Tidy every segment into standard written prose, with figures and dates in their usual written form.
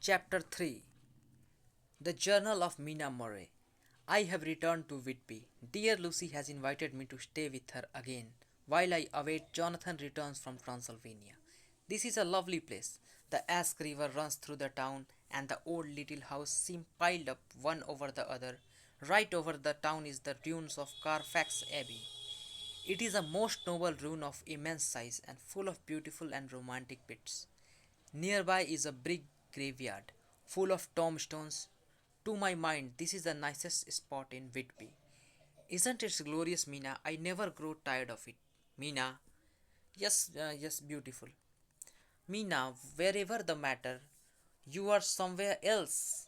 Chapter 3. The Journal of Mina Murray. I have returned to Whitby. Dear Lucy has invited me to stay with her again while I await Jonathan returns from Transylvania. This is a lovely place. The Ask River runs through the town, and the old little houses seem piled up one over the other. Right over the town is the ruins of Carfax Abbey. It is a most noble ruin of immense size and full of beautiful and romantic bits. Nearby is a big graveyard full of tombstones. To my mind, this is the nicest spot in Whitby. Isn't it glorious, Mina? I never grow tired of it. Mina, yes, beautiful. Mina, wherever the matter, you are somewhere else.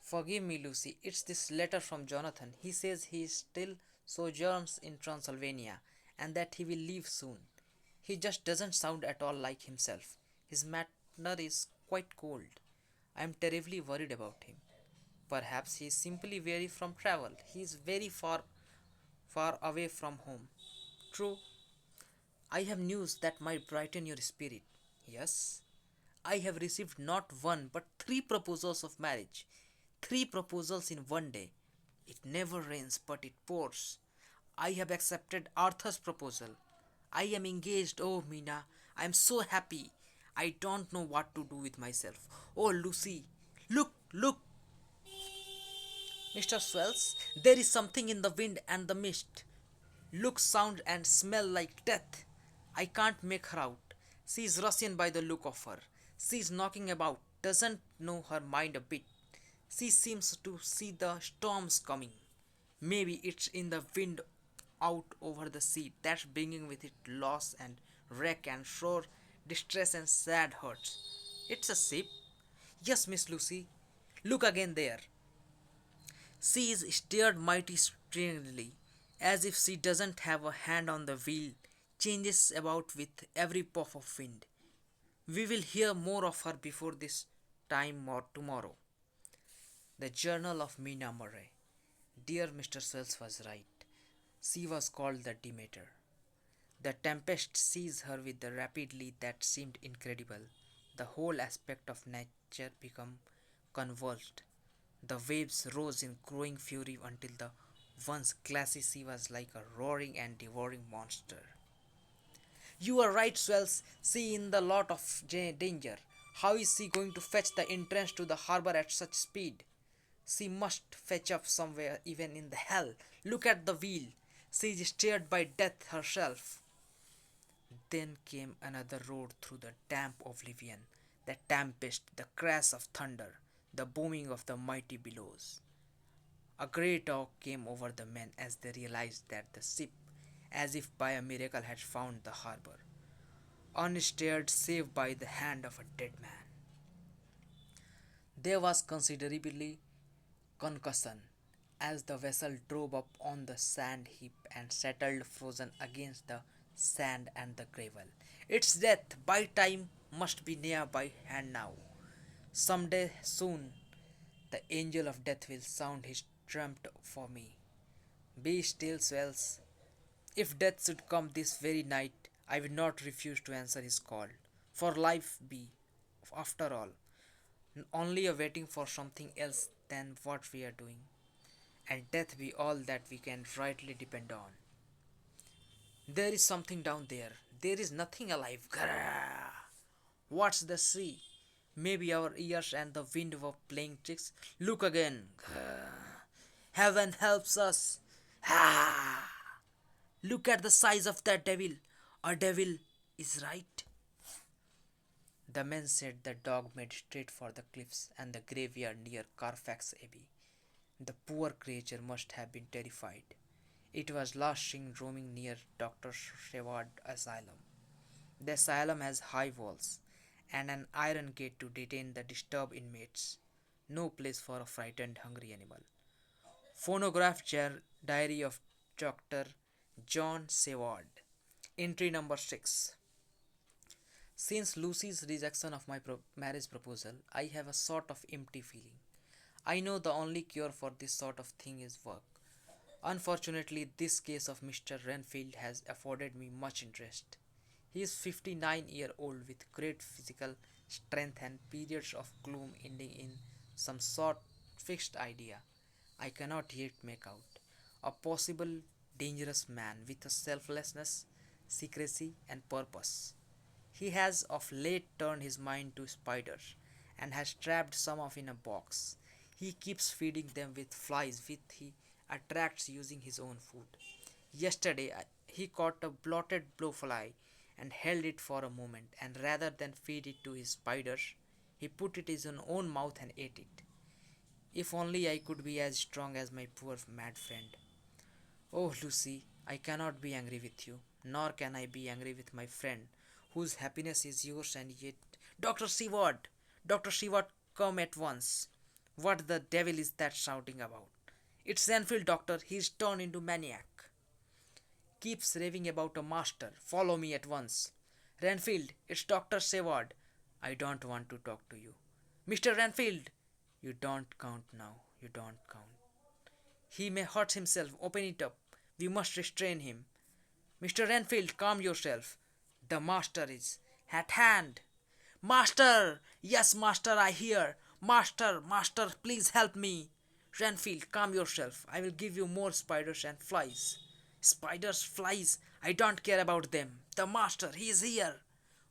Forgive me, Lucy. It's this letter from Jonathan. He says he still sojourns in Transylvania and that he will leave soon. He just doesn't sound at all like himself. His manner is quite cold. I am terribly worried about him. Perhaps he is simply weary from travel. He is very far away from home. True, I have news that might brighten your spirit. Yes, I have received not one but three proposals of marriage. Three proposals in one day. It never rains but it pours. I have accepted Arthur's proposal. I am engaged. Oh, Mina, I am so happy. I don't know what to do with myself. Oh, Lucy, look, Mr. Swells, there is something in the wind and the mist. Look, sound, and smell like death. I can't make her out. She is Russian by the look of her. She is knocking about, doesn't know her mind a bit. She seems to see the storms coming. Maybe it's in the wind out over the sea that's bringing with it loss and wreck and sore distress and sad hurts. It's a ship. Yes, Miss Lucy. Look again there. She is steered mighty strangely, as if she doesn't have a hand on the wheel, changes about with every puff of wind. We will hear more of her before this time or tomorrow. The Journal of Mina Murray. Dear Mr. Sells was right. She was called the Demeter. The tempest seized her with the rapidity that seemed incredible. The whole aspect of nature became convulsed. The waves rose in growing fury until the once glassy sea was like a roaring and devouring monster. You are right, Swells. She in the lot of danger. How is she going to fetch the entrance to the harbour at such speed? She must fetch up somewhere, even in the hell. Look at the wheel. She is steered by death herself. Then came another roar through the damp oblivion, the tempest, the crash of thunder, the booming of the mighty billows. A great awe came over the men as they realized that the ship, as if by a miracle, had found the harbor, unsteered save by the hand of a dead man. There was considerably concussion as the vessel drove up on the sand heap and settled frozen against the sand and the gravel. Its death by time must be near by hand now. Some day soon the angel of death will sound his trumpet for me. Be still, Swells. If death should come this very night, I will not refuse to answer his call. For life be, after all, only a waiting for something else than what we are doing, and death be all that we can rightly depend on. There is something down there. There is nothing alive. Grrrr. What's the sea? Maybe our ears and the wind were playing tricks. Look again. Grrrr. Heaven helps us. Ah! Look at the size of that devil. A devil is right. The men said the dog made straight for the cliffs and the graveyard near Carfax Abbey. The poor creature must have been terrified. It was last seen roaming near Dr. Sheward Asylum. The asylum has high walls and an iron gate to detain the disturbed inmates. No place for a frightened, hungry animal. Phonograph Diary of Dr. John Seward. Entry number 6. Since Lucy's rejection of my marriage proposal, I have a sort of empty feeling. I know the only cure for this sort of thing is work. Unfortunately, this case of Mr. Renfield has afforded me much interest. He is 59-year-old with great physical strength, and periods of gloom ending in some sort fixed idea I cannot yet make out. A possible dangerous man with a selflessness, secrecy, and purpose. He has of late turned his mind to spiders and has trapped some of in a box. He keeps feeding them with flies which he attracts using his own food. Yesterday he caught a blotted blowfly and held it for a moment, and rather than feed it to his spiders, he put it in his own mouth and ate it. If only I could be as strong as my poor mad friend. Oh, Lucy, I cannot be angry with you, nor can I be angry with my friend, whose happiness is yours, and yet. Dr. Seward! Dr. Seward, come at once! What the devil is that shouting about? It's Renfield, Doctor. He's turned into maniac. Keeps raving about a master. Follow me at once. Renfield, it's Dr. Seward. I don't want to talk to you. Mr. Renfield! You don't count now. You don't count. He may hurt himself. Open it up. We must restrain him. Mr. Renfield, calm yourself. The master is at hand. Master! Yes, master, I hear. Master, master, please help me. Renfield, calm yourself. I will give you more spiders and flies. Spiders, flies, I don't care about them. The master, he is here.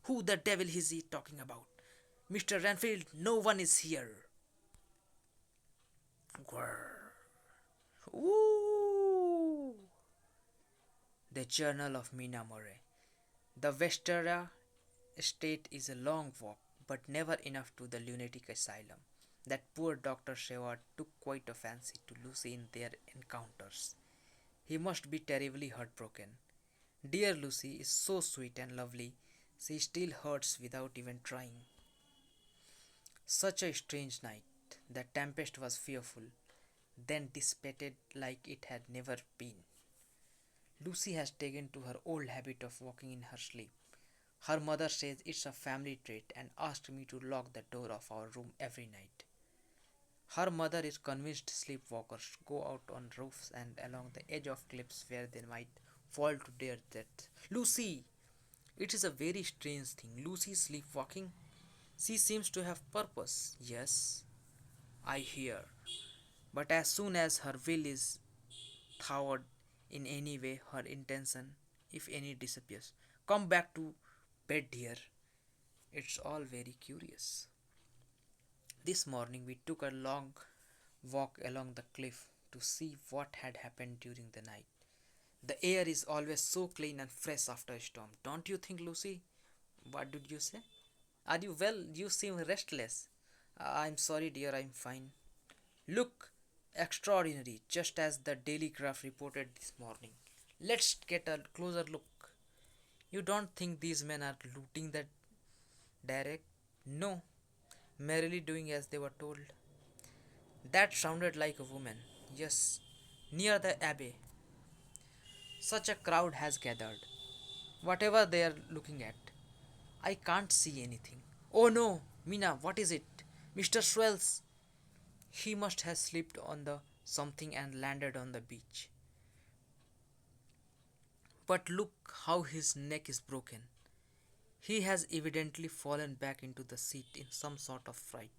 Who the devil is he talking about? Mr. Renfield, no one is here. Grrr. Ooh. The Journal of Mina Murray. The Vestera estate is a long walk, but never enough to the lunatic asylum. That poor Dr. Sheward took quite a fancy to Lucy in their encounters. He must be terribly heartbroken. Dear Lucy is so sweet and lovely, she still hurts without even trying. Such a strange night. The tempest was fearful, then dissipated like it had never been. Lucy has taken to her old habit of walking in her sleep. Her mother says it's a family trait and asked me to lock the door of our room every night. Her mother is convinced sleepwalkers go out on roofs and along the edge of cliffs where they might fall to their death. Lucy! It is a very strange thing. Lucy sleepwalking? She seems to have purpose. Yes, I hear. But as soon as her will is thwarted in any way, her intention, if any, disappears. Come back to bed, dear. It's all very curious. This morning we took a long walk along the cliff to see what had happened during the night. The air is always so clean and fresh after a storm. Don't you think, Lucy? What did you say? Are you well? You seem restless. I'm sorry, dear, I'm fine. Look, extraordinary, just as the Daily Graph reported this morning. Let's get a closer look. You don't think these men are looting the direct? No, merely doing as they were told. That sounded like a woman. Yes, near the abbey. Such a crowd has gathered. Whatever they are looking at, I can't see anything. Oh no, Mina, what is it? Mr. Swells. He must have slipped on the something and landed on the beach. But look how his neck is broken. He has evidently fallen back into the seat in some sort of fright,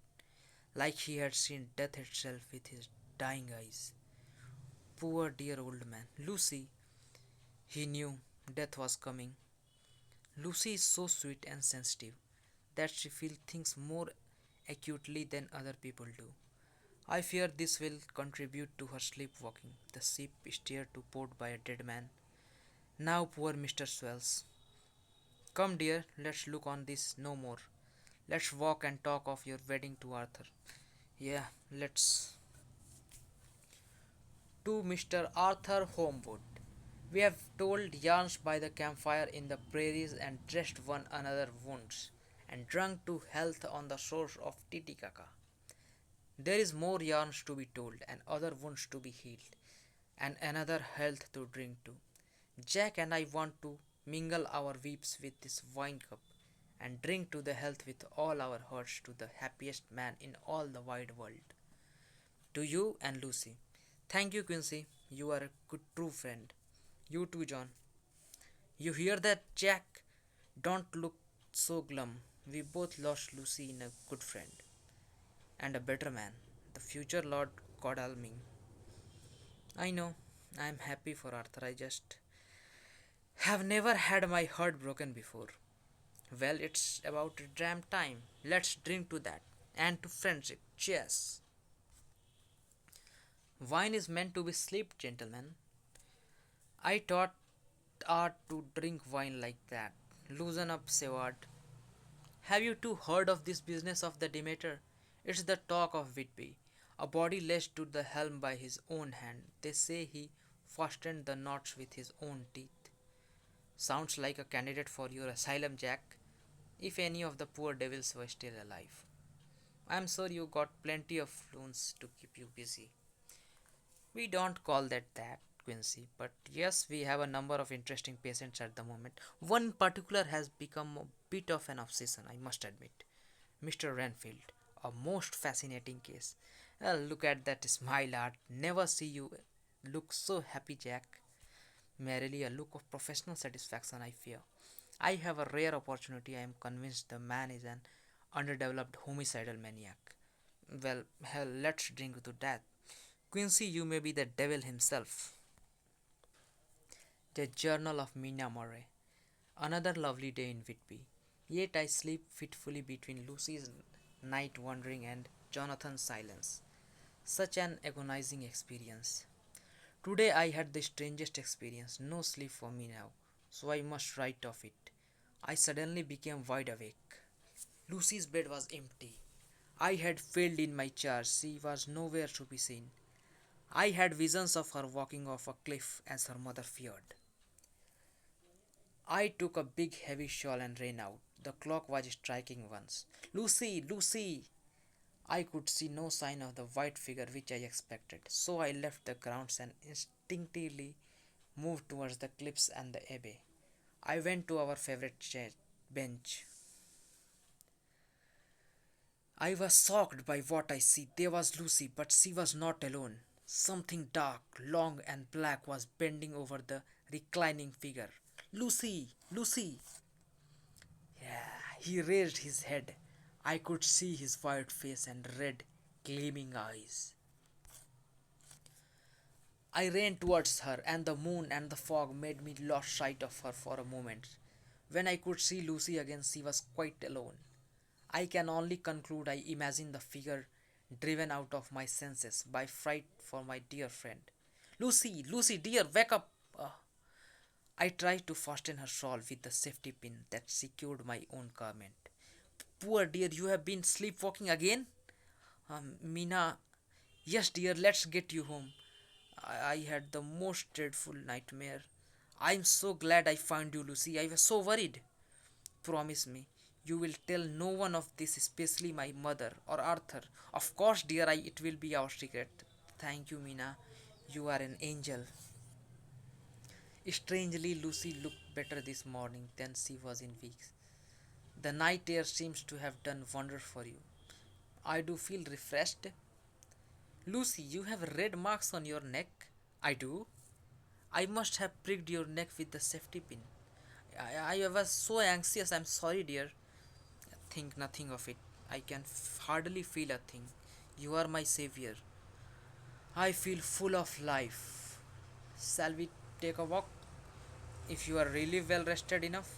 like he had seen death itself with his dying eyes. Poor dear old man. Lucy, he knew death was coming. Lucy is so sweet and sensitive that she feels things more acutely than other people do. I fear this will contribute to her sleepwalking. The ship steered to port by a dead man. Now poor Mr. Swells. Come dear, let's look on this no more. Let's walk and talk of your wedding to Arthur. Yeah, let's. To Mr. Arthur Homewood. We have told yarns by the campfire in the prairies and dressed one another wounds, and drunk to health on the shores of Titicaca. There is more yarns to be told, and other wounds to be healed, and another health to drink to. Jack and I want to mingle our weeps with this wine cup, and drink to the health with all our hearts to the happiest man in all the wide world. To you and Lucy. Thank you, Quincy. You are a good true friend. You too, John. You hear that, Jack? Don't look so glum. We both lost Lucy in a good friend and a better man, the future Lord Godalming. I know, I am happy for Arthur. I just have never had my heart broken before. Well, it's about damn time. Let's drink to that and to friendship. Cheers. Wine is meant to be sleep, gentlemen. I taught art to drink wine like that. Loosen up, Seward. Have you two heard of this business of the Demeter? It's the talk of Whitby. A body lashed to the helm by his own hand. They say he fastened the knots with his own teeth. Sounds like a candidate for your asylum, Jack. If any of the poor devils were still alive. I'm sure you got plenty of loans to keep you busy. We don't call that, Quincy, but yes, we have a number of interesting patients at the moment. One in particular has become a bit of an obsession, I must admit. Mr. Renfield, a most fascinating case. Look at that smile, Art. Never see you look so happy, Jack. Merely a look of professional satisfaction, I fear. I have a rare opportunity. I am convinced the man is an underdeveloped homicidal maniac. Well, hell, let's drink to that. Quincy, you may be the devil himself. The Journal of Mina Murray. Another lovely day in Whitby. Yet I sleep fitfully between Lucy's night wandering and Jonathan's silence. Such an agonizing experience. Today I had the strangest experience. No sleep for me now, so I must write of it. I suddenly became wide awake. Lucy's bed was empty. I had failed in my charge. She was nowhere to be seen. I had visions of her walking off a cliff as her mother feared. I took a big heavy shawl and ran out. The clock was striking once. Lucy! Lucy! I could see no sign of the white figure which I expected, so I left the grounds and instinctively moved towards the cliffs and the abbey. I went to our favorite chair bench. I was shocked by what I see. There was Lucy, but she was not alone. Something dark, long, and black was bending over the reclining figure. Lucy! Lucy! Yeah, he raised his head. I could see his white face and red, gleaming eyes. I ran towards her, and the moon and the fog made me lose sight of her for a moment. When I could see Lucy again, she was quite alone. I can only conclude I imagined the figure driven out of my senses by fright for my dear friend. Lucy, Lucy, dear, wake up! I tried to fasten her shawl with the safety pin that secured my own garment. Poor dear, you have been sleepwalking again? Mina, yes, dear, let's get you home. I had the most dreadful nightmare. I'm so glad I found you, Lucy. I was so worried. Promise me, you will tell no one of this, especially my mother or Arthur. Of course, dear, it will be our secret. Thank you, Mina. You are an angel. Strangely, Lucy looked better this morning than she was in weeks. The night air seems to have done wonders for you. I do feel refreshed. Lucy, you have red marks on your neck. I do. I must have pricked your neck with the safety pin. I was so anxious. I'm sorry, dear. Think nothing of it. I can hardly feel a thing. You are my savior. I feel full of life. Shall we take a walk? If you are really well rested enough?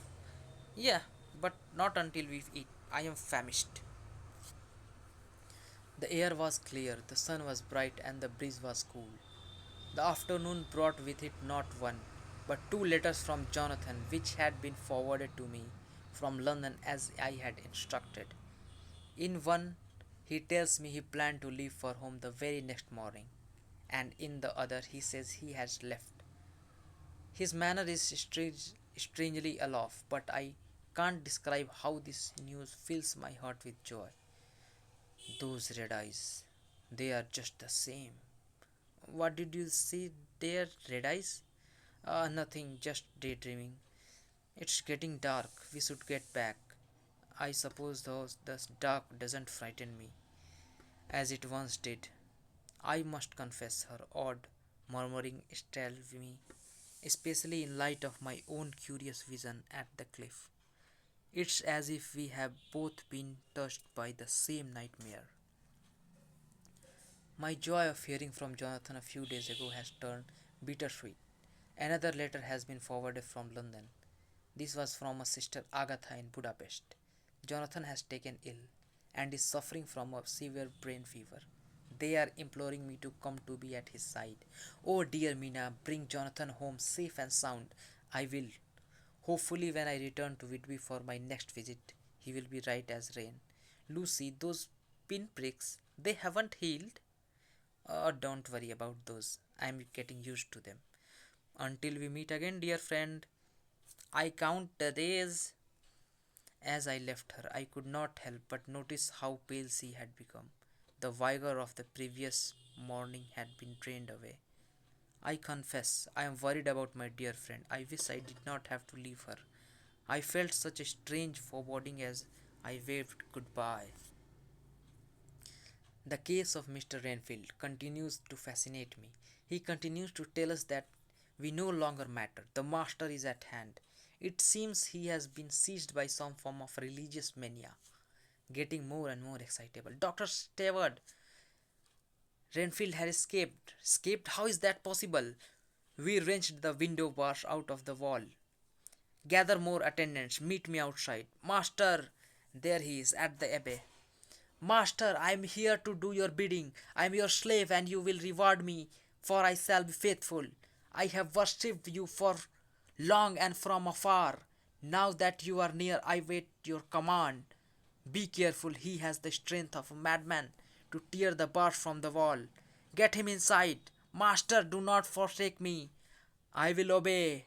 Yeah, but not until we eat. I am famished. The air was clear, the sun was bright, and the breeze was cool. The afternoon brought with it not one, but two letters from Jonathan, which had been forwarded to me from London as I had instructed. In one, he tells me he planned to leave for home the very next morning, and in the other, he says he has left. His manner is strangely aloft, but I can't describe how this news fills my heart with joy. Those red eyes, they are just the same. What did you see there, red eyes? Nothing, just daydreaming. It's getting dark. We should get back. I suppose the dark doesn't frighten me as it once did. I must confess her odd murmuring startled me, especially in light of my own curious vision at the cliff. It's as if we have both been touched by the same nightmare. My joy of hearing from Jonathan a few days ago has turned bittersweet. Another letter has been forwarded from London. This was from a sister Agatha in Budapest. Jonathan has taken ill and is suffering from a severe brain fever. They are imploring me to come to be at his side. Oh dear Mina, bring Jonathan home safe and sound. I will. Hopefully, when I return to Whitby for my next visit, he will be right as rain. Lucy, those pinpricks, they haven't healed. Oh, don't worry about those. I'm getting used to them. Until we meet again, dear friend, I count the days. As I left her, I could not help but notice how pale she had become. The vigor of the previous morning had been drained away. I confess, I am worried about my dear friend. I wish I did not have to leave her. I felt such a strange foreboding as I waved goodbye. The case of Mr. Renfield continues to fascinate me. He continues to tell us that we no longer matter. The master is at hand. It seems he has been seized by some form of religious mania, getting more and more excitable. Dr. Stewart, Renfield had escaped. Escaped? How is that possible? We wrenched the window bars out of the wall. Gather more attendants. Meet me outside. Master! There he is at the abbey. Master, I am here to do your bidding. I am your slave, and you will reward me, for I shall be faithful. I have worshipped you for long and from afar. Now that you are near, I wait your command. Be careful, he has the strength of a madman to tear the bars from the wall. Get him inside. Master, do not forsake me. I will obey.